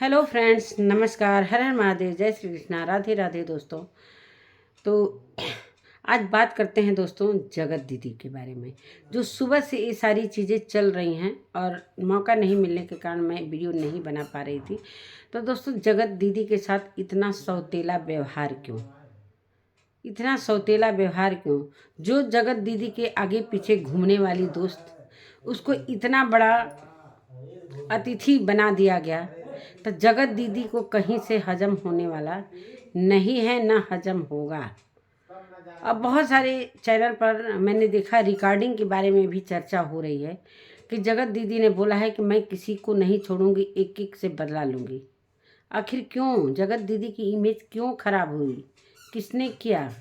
Hello friends, नमस्कार। हर हर महादेव, जय श्री कृष्णा, राधे राधे दोस्तों। तो आज बात करते हैं दोस्तों जगत दीदी के बारे में, जो सुबह से ये सारी चीज़ें चल रही हैं और मौका नहीं मिलने के कारण मैं वीडियो नहीं बना पा रही थी। तो दोस्तों जगत दीदी के साथ इतना सौतेला व्यवहार क्यों, इतना सौतेला व्यवहार क्यों? जो जगत दीदी के आगे पीछे घूमने वाली दोस्त, उसको इतना बड़ा अतिथि बना दिया गया। तो जगत दीदी को कहीं से हजम होने वाला नहीं है, ना हजम होगा। अब बहुत सारे चैनल पर मैंने देखा, रिकॉर्डिंग के बारे में भी चर्चा हो रही है कि जगत दीदी ने बोला है कि मैं किसी को नहीं छोड़ूंगी, एक एक से बदला लूंगी। आखिर क्यों? जगत दीदी की इमेज क्यों खराब हुई? किसने किया?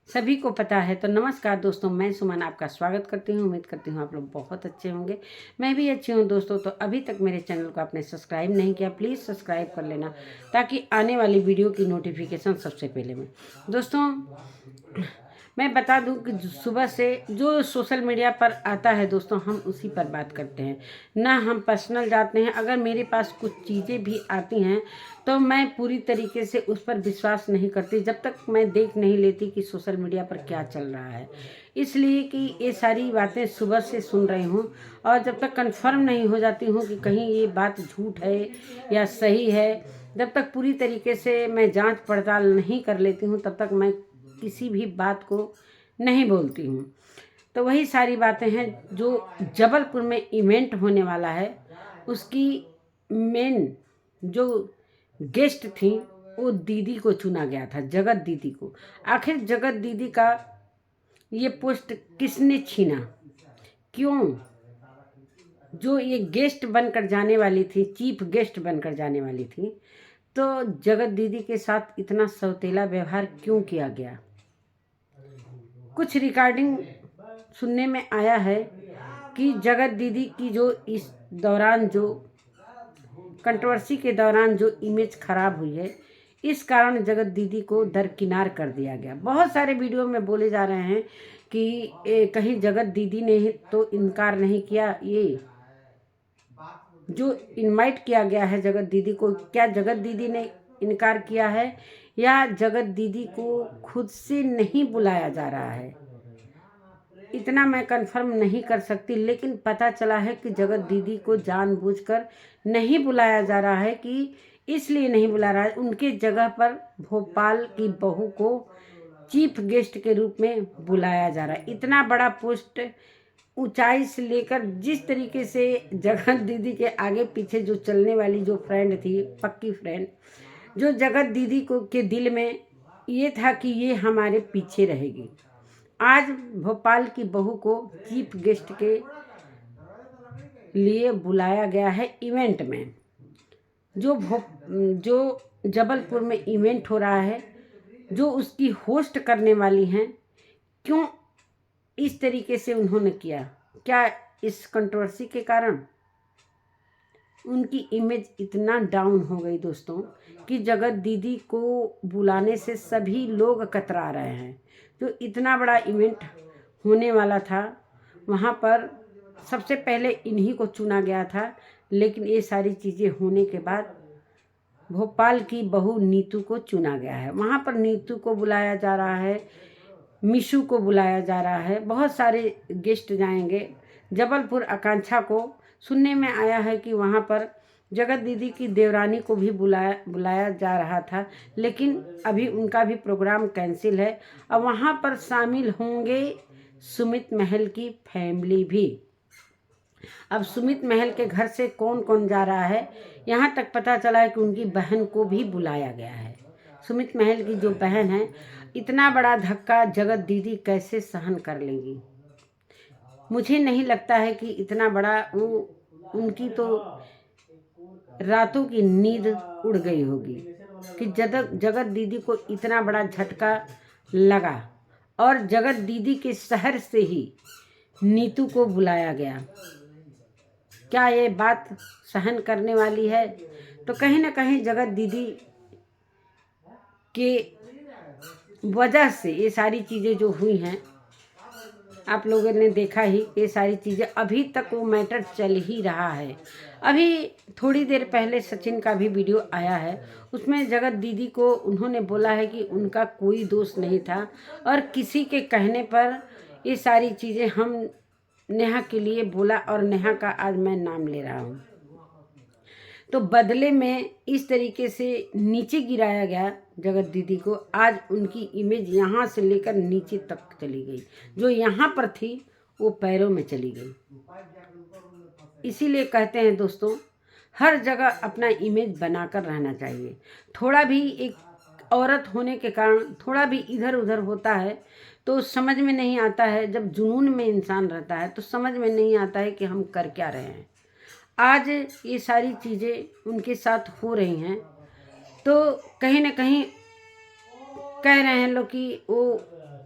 सभी को पता है। तो नमस्कार दोस्तों, मैं सुमन आपका स्वागत करती हूँ। उम्मीद करती हूँ आप लोग बहुत अच्छे होंगे। मैं भी अच्छी हूँ दोस्तों। तो अभी तक मेरे चैनल को आपने सब्सक्राइब नहीं किया, प्लीज़ सब्सक्राइब कर लेना, ताकि आने वाली वीडियो की नोटिफिकेशन सबसे पहले में। दोस्तों मैं बता दूं कि सुबह से जो सोशल मीडिया पर आता है दोस्तों, हम उसी पर बात करते हैं, ना हम पर्सनल जाते हैं। अगर मेरे पास कुछ चीज़ें भी आती हैं तो मैं पूरी तरीके से उस पर विश्वास नहीं करती जब तक मैं देख नहीं लेती कि सोशल मीडिया पर क्या चल रहा है। इसलिए कि ये सारी बातें सुबह से सुन रही हूँ, और जब तक कंफर्म नहीं हो जाती हूँ कि कहीं ये बात झूठ है या सही है, जब तक पूरी तरीके से मैं जांच पड़ताल नहीं कर लेती हूँ, तब तक मैं किसी भी बात को नहीं बोलती हूँ। तो वही सारी बातें हैं जो जबलपुर में इवेंट होने वाला है, उसकी मेन जो गेस्ट थी वो दीदी को चुना गया था, जगत दीदी को। आखिर जगत दीदी का ये पोस्ट किसने छीना? क्यों? जो ये गेस्ट बनकर जाने वाली थी, चीफ गेस्ट बनकर जाने वाली थी, तो जगत दीदी के साथ इतना सौतेला व्यवहार क्यों किया गया? कुछ रिकॉर्डिंग सुनने में आया है कि जगत दीदी की जो इस दौरान, जो कंट्रोवर्सी के दौरान जो इमेज खराब हुई है, इस कारण जगत दीदी को दरकिनार कर दिया गया। बहुत सारे वीडियो में बोले जा रहे हैं कि कहीं जगत दीदी ने तो इनकार नहीं किया। ये जो इनवाइट किया गया है जगत दीदी को, क्या जगत दीदी ने इनकार किया है या जगत दीदी को खुद से नहीं बुलाया जा रहा है? इतना मैं कंफर्म नहीं कर सकती, लेकिन पता चला है कि जगत दीदी को जानबूझकर नहीं बुलाया जा रहा है। कि इसलिए नहीं बुला रहा है, उनके जगह पर भोपाल की बहू को चीफ गेस्ट के रूप में बुलाया जा रहा है। इतना बड़ा पोस्ट, ऊंचाई से लेकर जिस तरीके से जगत दीदी के आगे पीछे जो चलने वाली जो फ्रेंड थी, पक्की फ्रेंड, जो जगत दीदी को के दिल में ये था कि ये हमारे पीछे रहेगी, आज भोपाल की बहू को चीफ गेस्ट के लिए बुलाया गया है इवेंट में। जो जबलपुर में इवेंट हो रहा है, जो उसकी होस्ट करने वाली हैं, क्यों इस तरीके से उन्होंने किया? क्या इस कंट्रोवर्सी के कारण उनकी इमेज इतना डाउन हो गई दोस्तों कि जगत दीदी को बुलाने से सभी लोग कतरा रहे हैं? जो इतना बड़ा इवेंट होने वाला था, वहाँ पर सबसे पहले इन्हीं को चुना गया था, लेकिन ये सारी चीज़ें होने के बाद भोपाल की बहू नीतू को चुना गया है। वहाँ पर नीतू को बुलाया जा रहा है, मिशू को बुलाया जा रहा है, बहुत सारे गेस्ट जाएंगे। जबलपुर आकांक्षा को सुनने में आया है कि वहाँ पर जगत दीदी की देवरानी को भी बुलाया जा रहा था, लेकिन अभी उनका भी प्रोग्राम कैंसिल है। अब वहाँ पर शामिल होंगे सुमित महल की फैमिली भी। अब सुमित महल के घर से कौन कौन जा रहा है, यहाँ तक पता चला है कि उनकी बहन को भी बुलाया गया है। सुमित महल की जो बहन है, इतना बड़ा धक्का जगत दीदी कैसे सहन कर लेंगी? मुझे नहीं लगता है कि इतना बड़ा वो, उनकी तो रातों की नींद उड़ गई होगी कि जगत दीदी को इतना बड़ा झटका लगा, और जगत दीदी के शहर से ही नीतू को बुलाया गया। क्या ये बात सहन करने वाली है? तो कहीं ना कहीं जगत दीदी के वजह से ये सारी चीज़ें जो हुई हैं, आप लोगों ने देखा ही, ये सारी चीज़ें अभी तक वो मैटर चल ही रहा है। अभी थोड़ी देर पहले सचिन का भी वीडियो आया है, उसमें जगत दीदी को उन्होंने बोला है कि उनका कोई दोष नहीं था और किसी के कहने पर ये सारी चीज़ें हम नेहा के लिए बोला और नेहा का आज मैं नाम ले रहा हूँ। तो बदले में इस तरीके से नीचे गिराया गया जगत दीदी को। आज उनकी इमेज यहाँ से लेकर नीचे तक चली गई, जो यहाँ पर थी वो पैरों में चली गई। इसीलिए कहते हैं दोस्तों, हर जगह अपना इमेज बनाकर रहना चाहिए। थोड़ा भी एक औरत होने के कारण थोड़ा भी इधर उधर होता है तो समझ में नहीं आता है। जब जुनून में इंसान रहता है तो समझ में नहीं आता है कि हम कर क्या रहे हैं। आज ये सारी चीज़ें उनके साथ हो रही हैं तो कहीं ना कहीं कह रहे हैं लोग कि वो,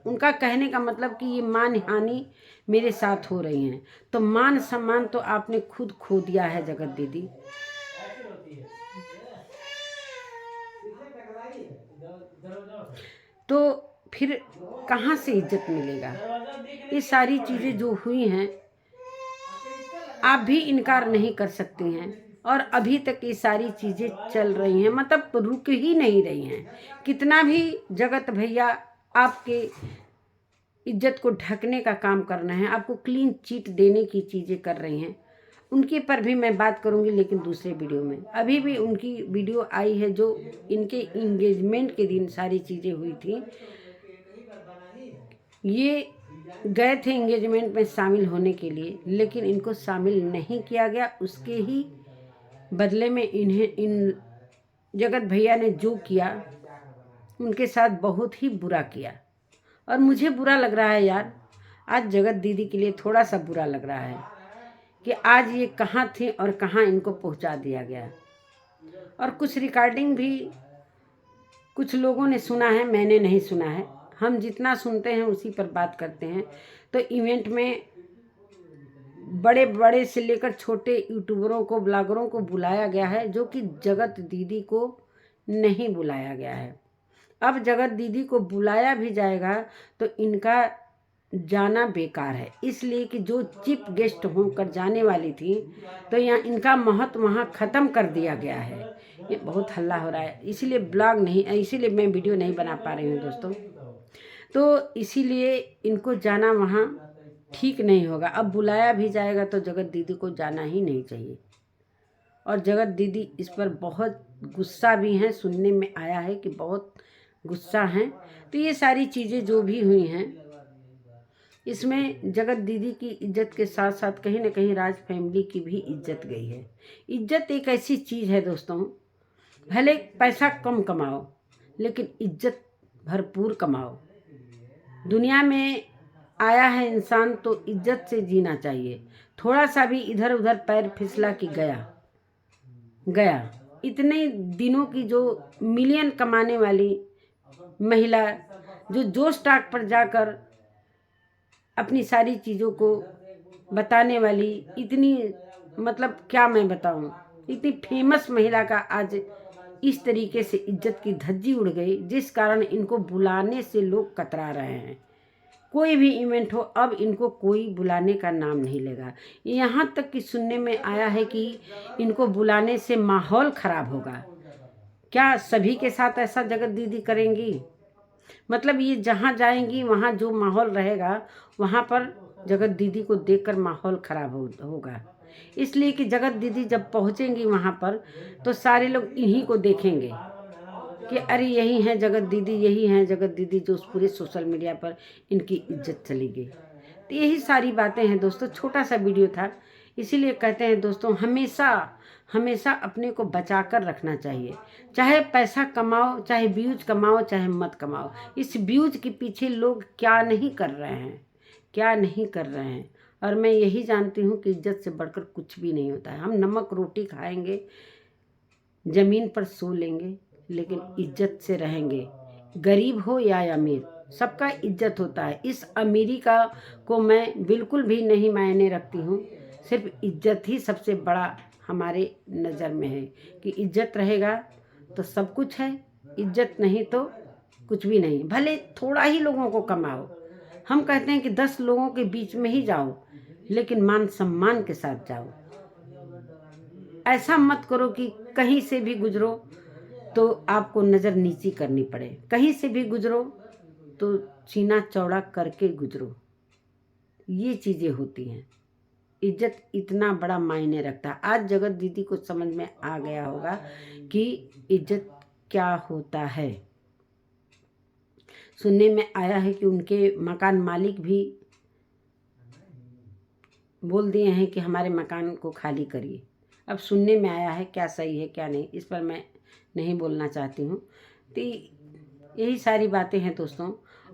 उनका कहने का मतलब कि ये मान हानि मेरे साथ हो रही हैं। तो मान सम्मान तो आपने खुद खो दिया है जगत दीदी। तो फिर कहाँ से इज्जत मिलेगा? ये सारी चीज़ें जो हुई हैं आप भी इनकार नहीं कर सकती हैं और अभी तक ये सारी चीज़ें चल रही हैं, मतलब रुक ही नहीं रही हैं। कितना भी जगत भैया आपके इज्जत को ढकने का काम कर रहे हैं, आपको क्लीन चिट देने की चीज़ें कर रही हैं, उनके पर भी मैं बात करूंगी लेकिन दूसरे वीडियो में। अभी भी उनकी वीडियो आई है जो इनके इंगेजमेंट के दिन सारी चीज़ें हुई थी। ये गए थे एंगेजमेंट में शामिल होने के लिए, लेकिन इनको शामिल नहीं किया गया। उसके ही बदले में इन जगत भैया ने जो किया उनके साथ बहुत ही बुरा किया और मुझे बुरा लग रहा है यार। आज जगत दीदी के लिए थोड़ा सा बुरा लग रहा है कि आज ये कहाँ थे और कहाँ इनको पहुँचा दिया गया। और कुछ रिकॉर्डिंग भी कुछ लोगों ने सुना है, मैंने नहीं सुना है। हम जितना सुनते हैं उसी पर बात करते हैं। तो इवेंट में बड़े बड़े से लेकर छोटे यूट्यूबरों को, ब्लॉगरों को बुलाया गया है, जो कि जगत दीदी को नहीं बुलाया गया है। अब जगत दीदी को बुलाया भी जाएगा तो इनका जाना बेकार है, इसलिए कि जो चीफ गेस्ट होकर जाने वाली थी तो यहाँ इनका महत्व वहाँ ख़त्म कर दिया गया है। ये बहुत हल्ला हो रहा है, इसीलिए ब्लॉग नहीं, इसीलिए मैं वीडियो नहीं बना पा रही हूँ दोस्तों। तो इसीलिए इनको जाना वहाँ ठीक नहीं होगा। अब बुलाया भी जाएगा तो जगत दीदी को जाना ही नहीं चाहिए। और जगत दीदी इस पर बहुत गुस्सा भी हैं, सुनने में आया है कि बहुत गुस्सा हैं। तो ये सारी चीज़ें जो भी हुई हैं इसमें जगत दीदी की इज्जत के साथ साथ कहीं ना कहीं राज फैमिली की भी इज्जत गई है। इज्जत एक ऐसी चीज़ है दोस्तों, भले पैसा कम कमाओ लेकिन इज्जत भरपूर कमाओ। दुनिया में आया है इंसान तो इज्जत से जीना चाहिए। थोड़ा सा भी इधर उधर पैर फिसला कि गया। इतने दिनों की जो मिलियन कमाने वाली महिला, जो स्टॉक पर जाकर अपनी सारी चीज़ों को बताने वाली, इतनी, मतलब क्या मैं बताऊं, इतनी फेमस महिला का आज इस तरीके से इज्जत की धज्जी उड़ गई, जिस कारण इनको बुलाने से लोग कतरा रहे हैं। कोई भी इवेंट हो अब इनको कोई बुलाने का नाम नहीं लेगा। यहाँ तक कि सुनने में आया है कि इनको बुलाने से माहौल खराब होगा। क्या सभी के साथ ऐसा जगत दीदी करेंगी? मतलब ये जहाँ जाएंगी वहाँ जो माहौल रहेगा वहाँ पर जगत दीदी को देखकर माहौल खराब होगा। इसलिए कि जगत दीदी जब पहुँचेंगी वहाँ पर तो सारे लोग इन्हीं को देखेंगे कि अरे यही हैं जगत दीदी, यही हैं जगत दीदी, जो उस पूरे सोशल मीडिया पर इनकी इज्जत चली गई। तो यही सारी बातें हैं दोस्तों। छोटा सा वीडियो था, इसीलिए कहते हैं दोस्तों, हमेशा अपने को बचा कर रखना चाहिए। चाहे पैसा कमाओ, चाहे व्यूज कमाओ, चाहे मत कमाओ। इस व्यूज के पीछे लोग क्या नहीं कर रहे हैं। और मैं यही जानती हूँ कि इज्जत से बढ़कर कुछ भी नहीं होता है। हम नमक रोटी खाएंगे, ज़मीन पर सो लेंगे, लेकिन इज्जत से रहेंगे। गरीब हो या अमीर, सबका इज्जत होता है। इस अमीरी को मैं बिल्कुल भी नहीं मायने रखती हूँ। सिर्फ इज्जत ही सबसे बड़ा हमारे नज़र में है कि इज्जत रहेगा तो सब कुछ है, इज्जत नहीं तो कुछ भी नहीं। भले थोड़ा ही लोगों को कमाओ, हम कहते हैं कि 10 लोगों के बीच में ही जाओ, लेकिन मान सम्मान के साथ जाओ। ऐसा मत करो कि कहीं से भी गुजरो तो आपको नज़र नीची करनी पड़े, कहीं से भी गुजरो तो सीना चौड़ा करके गुजरो। ये चीज़ें होती हैं। इज्जत इतना बड़ा मायने रखता है। आज जगत दीदी को समझ में आ गया होगा कि इज्जत क्या होता है। सुनने में आया है कि उनके मकान मालिक भी बोल दिए हैं कि हमारे मकान को खाली करिए। अब सुनने में आया है, क्या सही है क्या नहीं, इस पर मैं नहीं बोलना चाहती हूँ। तो यही सारी बातें हैं दोस्तों।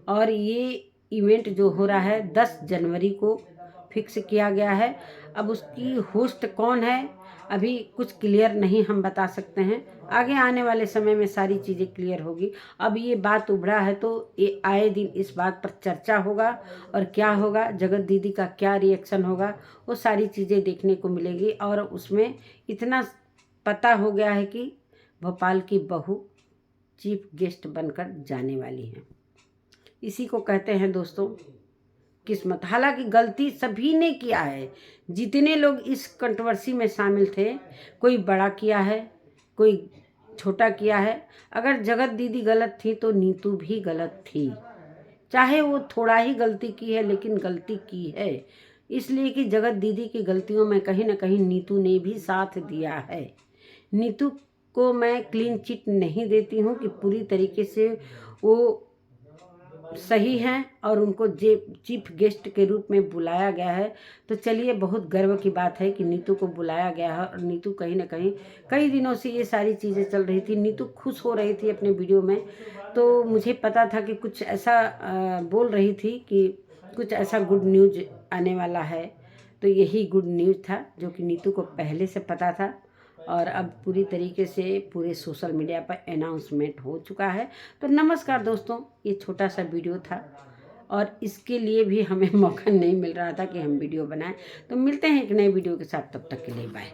और ये इवेंट जो हो रहा है 10 जनवरी को फिक्स किया गया है। अब उसकी होस्ट कौन है अभी कुछ क्लियर नहीं हम बता सकते हैं। आगे आने वाले समय में सारी चीज़ें क्लियर होगी। अब ये बात उभरा है तो ये आए दिन इस बात पर चर्चा होगा और क्या होगा, जगत दीदी का क्या रिएक्शन होगा, वो सारी चीज़ें देखने को मिलेगी। और उसमें इतना पता हो गया है कि भोपाल की बहू चीफ गेस्ट बनकर जाने वाली हैं। इसी को कहते हैं दोस्तों किस्मत। हालांकि गलती सभी ने किया है, जितने लोग इस कंट्रोवर्सी में शामिल थे, कोई बड़ा किया है, कोई छोटा किया है। अगर जगत दीदी गलत थी तो नीतू भी गलत थी, चाहे वो थोड़ा ही गलती की है लेकिन गलती की है। इसलिए कि जगत दीदी की गलतियों में कहीं ना कहीं नीतू ने भी साथ दिया है। नीतू को मैं क्लीन चिट नहीं देती हूँ कि पूरी तरीके से वो सही हैं और उनको चीफ गेस्ट के रूप में बुलाया गया है। तो चलिए, बहुत गर्व की बात है कि नीतू को बुलाया गया है। और नीतू कहीं ना कहीं कई दिनों से ये सारी चीज़ें चल रही थी। नीतू खुश हो रही थी अपने वीडियो में, तो मुझे पता था कि कुछ ऐसा बोल रही थी कि कुछ ऐसा गुड न्यूज़ आने वाला है। तो यही गुड न्यूज़ था जो कि नीतू को पहले से पता था और अब पूरी तरीके से पूरे सोशल मीडिया पर अनाउंसमेंट हो चुका है। तो नमस्कार दोस्तों, ये छोटा सा वीडियो था और इसके लिए भी हमें मौका नहीं मिल रहा था कि हम वीडियो बनाएं। तो मिलते हैं एक नए वीडियो के साथ, तब तक के लिए बाय।